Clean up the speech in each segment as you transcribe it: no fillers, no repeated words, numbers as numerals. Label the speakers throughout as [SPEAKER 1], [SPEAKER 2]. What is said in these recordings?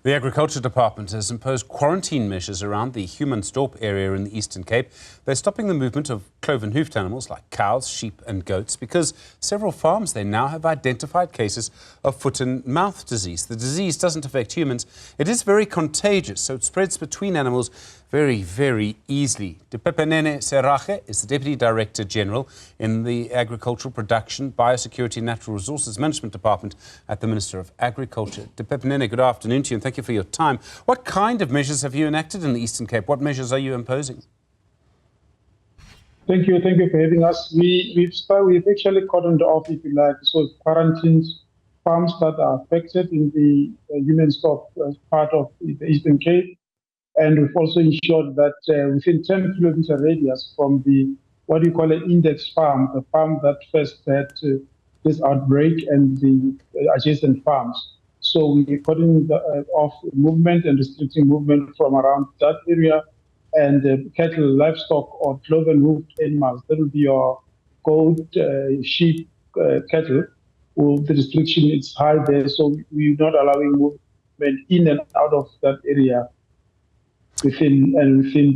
[SPEAKER 1] The Agriculture Department has imposed quarantine measures around the Humansdorp area in the Eastern Cape. They're stopping the movement of cloven-hoofed animals like cows, sheep and goats because several farms there now have identified cases of foot and mouth disease. The disease doesn't affect humans. It is very contagious, so it spreads between animals very, very easily. Dipepenene Serage is the Deputy Director General in the Agricultural Production, Biosecurity and Natural Resources Management Department at the Minister of Agriculture. Dipepenene, good afternoon to you and thank you for your time. What kind of measures have you enacted in the Eastern Cape? What measures are you imposing?
[SPEAKER 2] Thank you for having us. We've actually cordoned off, if you like, so quarantined farms that are affected in the Humansdorp part of the Eastern Cape. And we've also ensured that within 10 kilometer radius from the, what we call an index farm, the farm that first had this outbreak and the adjacent farms. So we're cutting off movement and restricting movement from around that area. And cattle, livestock, or cloven-hoofed animals, that will be your goat, sheep, cattle. Well, the restriction is high there, so we're not allowing movement in and out of that area within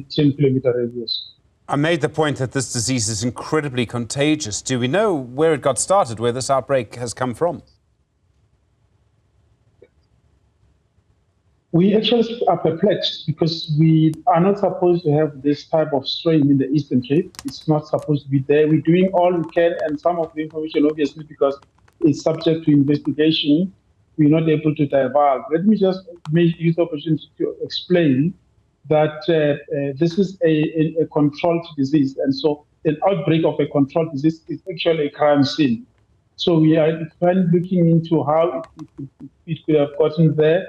[SPEAKER 2] 10 kilometer radius.
[SPEAKER 1] I made the point that this disease is incredibly contagious. Do we know where it got started, where this outbreak has come from?
[SPEAKER 2] We actually are perplexed because we are not supposed to have this type of strain in the Eastern Cape. It's not supposed to be there. We're doing all we can, and some of the information, obviously, because it's subject to investigation, we're not able to divulge. Let me just use the opportunity to explain that this is a controlled disease, and so an outbreak of a controlled disease is actually a crime scene. So we are looking into how it could have gotten there.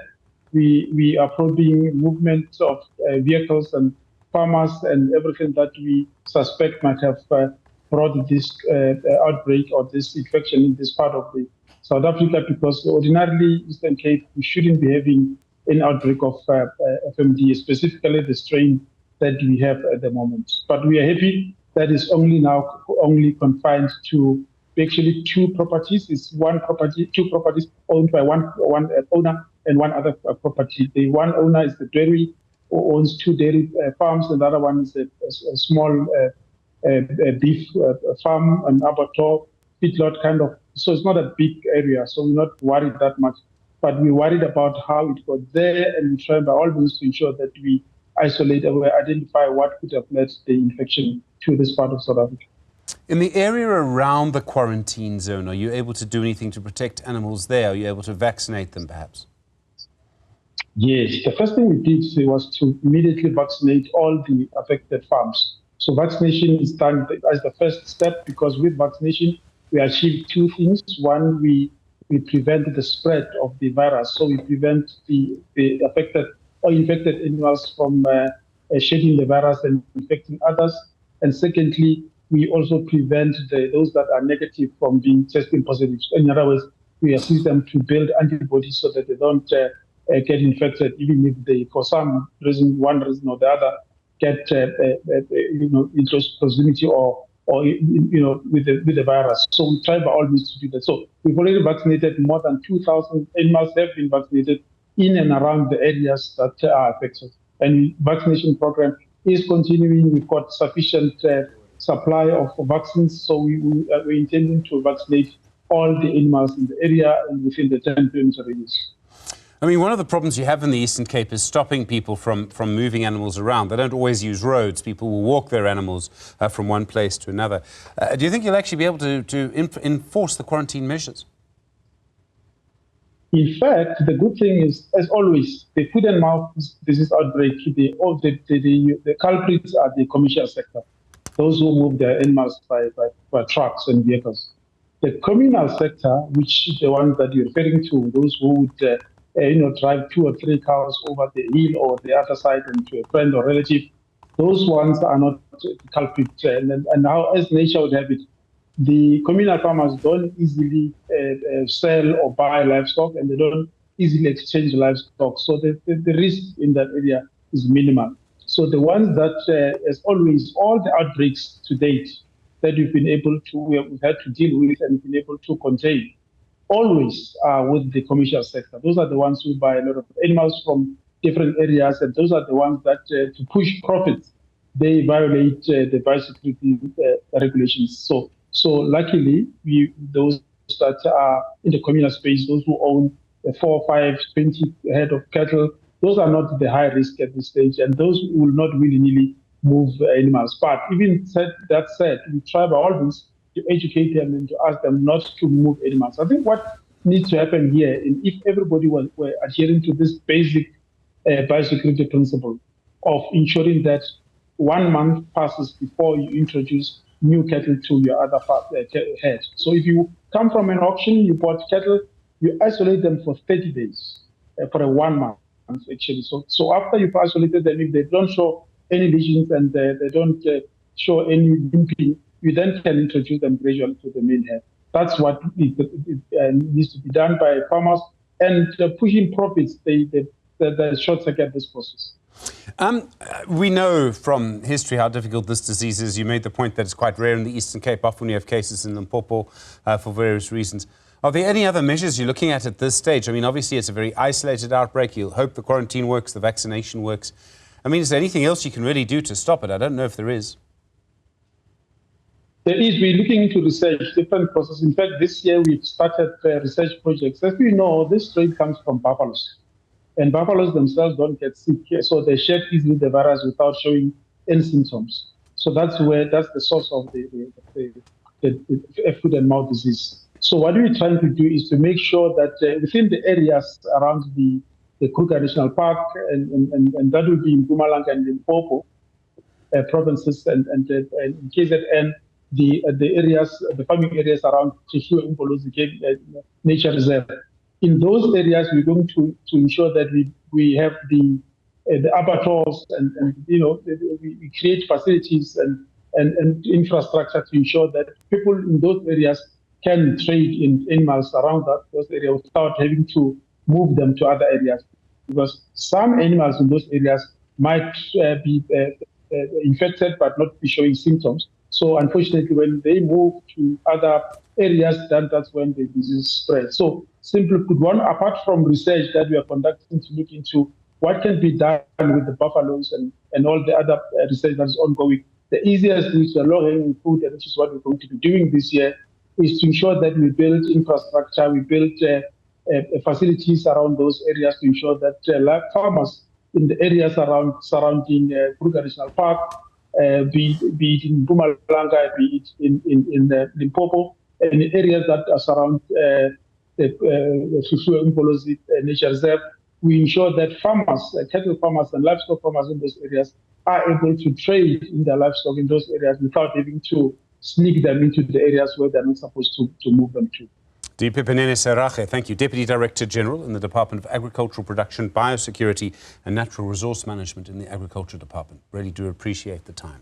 [SPEAKER 2] We are probing movements of vehicles and farmers and everything that we suspect might have brought this outbreak or this infection in this part of the South Africa, because ordinarily Eastern Cape, we shouldn't be having an outbreak of FMD, specifically the strain that we have at the moment. But we are happy that it's only confined to actually two properties. It's two properties owned by one owner and one other property. The one owner is the dairy, who owns two dairy farms, and the other one is a small beef farm, an abattoir, feedlot kind of. So it's not a big area, so we're not worried that much. But we're worried about how it got there, and we try by all means to ensure that we isolate and we identify what could have led the infection to this part of South Africa.
[SPEAKER 1] In the area around the quarantine zone, are you able to do anything to protect animals there? Are you able to vaccinate them, perhaps?
[SPEAKER 2] Yes, the first thing we did was to immediately vaccinate all the affected farms. So vaccination is done as the first step, because with vaccination, we achieve two things. One, we prevent the spread of the virus. So we prevent the affected or infected animals from shedding the virus and infecting others. And secondly, we also prevent those that are negative from being testing positive. In other words, we assist them to build antibodies so that they don't get infected, even if they, for some reason, one reason or the other, get in close proximity or with the virus. So we try by all means to do that. So we've already vaccinated more than 2,000 animals have been vaccinated in and around the areas that are affected. And vaccination program is continuing. We've got sufficient supply of vaccines, so we're intending to vaccinate all the animals in the area and within the 10 kilometer radius.
[SPEAKER 1] I mean, one of the problems you have in the Eastern Cape is stopping people from moving animals around. They don't always use roads. People will walk their animals from one place to another. Do you think you'll actually be able to enforce the quarantine measures?
[SPEAKER 2] In fact, the good thing is, as always, the foot and mouth disease outbreak, the culprits are the commercial sector, those who move their animals by trucks and vehicles. The communal sector, which is the one that you're referring to, those who would drive 2 or 3 cows over the hill or the other side and to a friend or relative, those ones are not the culprit. And now, as nature would have it, the communal farmers don't easily sell or buy livestock, and they don't easily exchange livestock. So the risk in that area is minimal. So the ones that, as always, all the outbreaks to date that we've had to deal with and been able to contain, always are with the commercial sector. Those are the ones who buy a lot of animals from different areas, and those are the ones that, to push profits, they violate the biosecurity regulations. So luckily, those that are in the communal space, those who own 4, 5, 20 head of cattle, those are not the high risk at this stage, and those will not willy-nilly move animals. But even that said, we try by all means to educate them and to ask them not to move animals. I think what needs to happen here, and if everybody were adhering to this basic biosecurity principle of ensuring that 1 month passes before you introduce new cattle to your other head. So if you come from an auction, you bought cattle, you isolate them for 30 days, for a 1 month actually. So after you've isolated them, if they don't show any lesions and they don't show any limping, you then can introduce them gradually to the main head. That's what needs to be done by farmers, and pushing profits, they short circuit this process.
[SPEAKER 1] We know from history how difficult this disease is. You made the point that it's quite rare in the Eastern Cape. Often you have cases in Limpopo for various reasons. Are there any other measures you're looking at this stage? I mean, obviously it's a very isolated outbreak. You'll hope the quarantine works, the vaccination works. I mean, is there anything else you can really do to stop it? I don't know if there is.
[SPEAKER 2] There is. We're looking into research, different processes. In fact, this year we've started research projects. As we know, this strain comes from buffaloes. And buffaloes themselves don't get sick, so they shed easily the virus without showing any symptoms. So that's the source of the foot and mouth disease. So what we're trying to do is to make sure that within the areas around the Kruger National Park, and that will be in Mpumalanga and Limpopo provinces, and in KZN, the areas, the farming areas around Tshishwe Umbolozi Nature Reserve. In those areas, we're going to ensure that we have the abattoirs, and we create facilities and infrastructure to ensure that people in those areas can trade in animals around those areas without having to move them to other areas. Because some animals in those areas might be infected but not be showing symptoms. So unfortunately, when they move to other areas, then that's when the disease spreads. So simply put, apart from research that we are conducting to look into what can be done with the buffaloes and all the other research that is ongoing, the easiest is the low-hanging fruit, and which is what we're going to be doing this year, is to ensure that we build infrastructure, we build facilities around those areas to ensure that farmers in the areas surrounding Kruger National Park, be it in Mpumalanga, be it in Limpopo, and the areas that are surround the Tshishwe Umbolozi Nature Reserve, we ensure that farmers, cattle farmers and livestock farmers in those areas are able to trade in their livestock in those areas without having to sneak them into the areas where they're not supposed to move them to.
[SPEAKER 1] Dipepenene Serage, thank you. Deputy Director General in the Department of Agricultural Production, Biosecurity and Natural Resource Management in the Agriculture Department. Really do appreciate the time.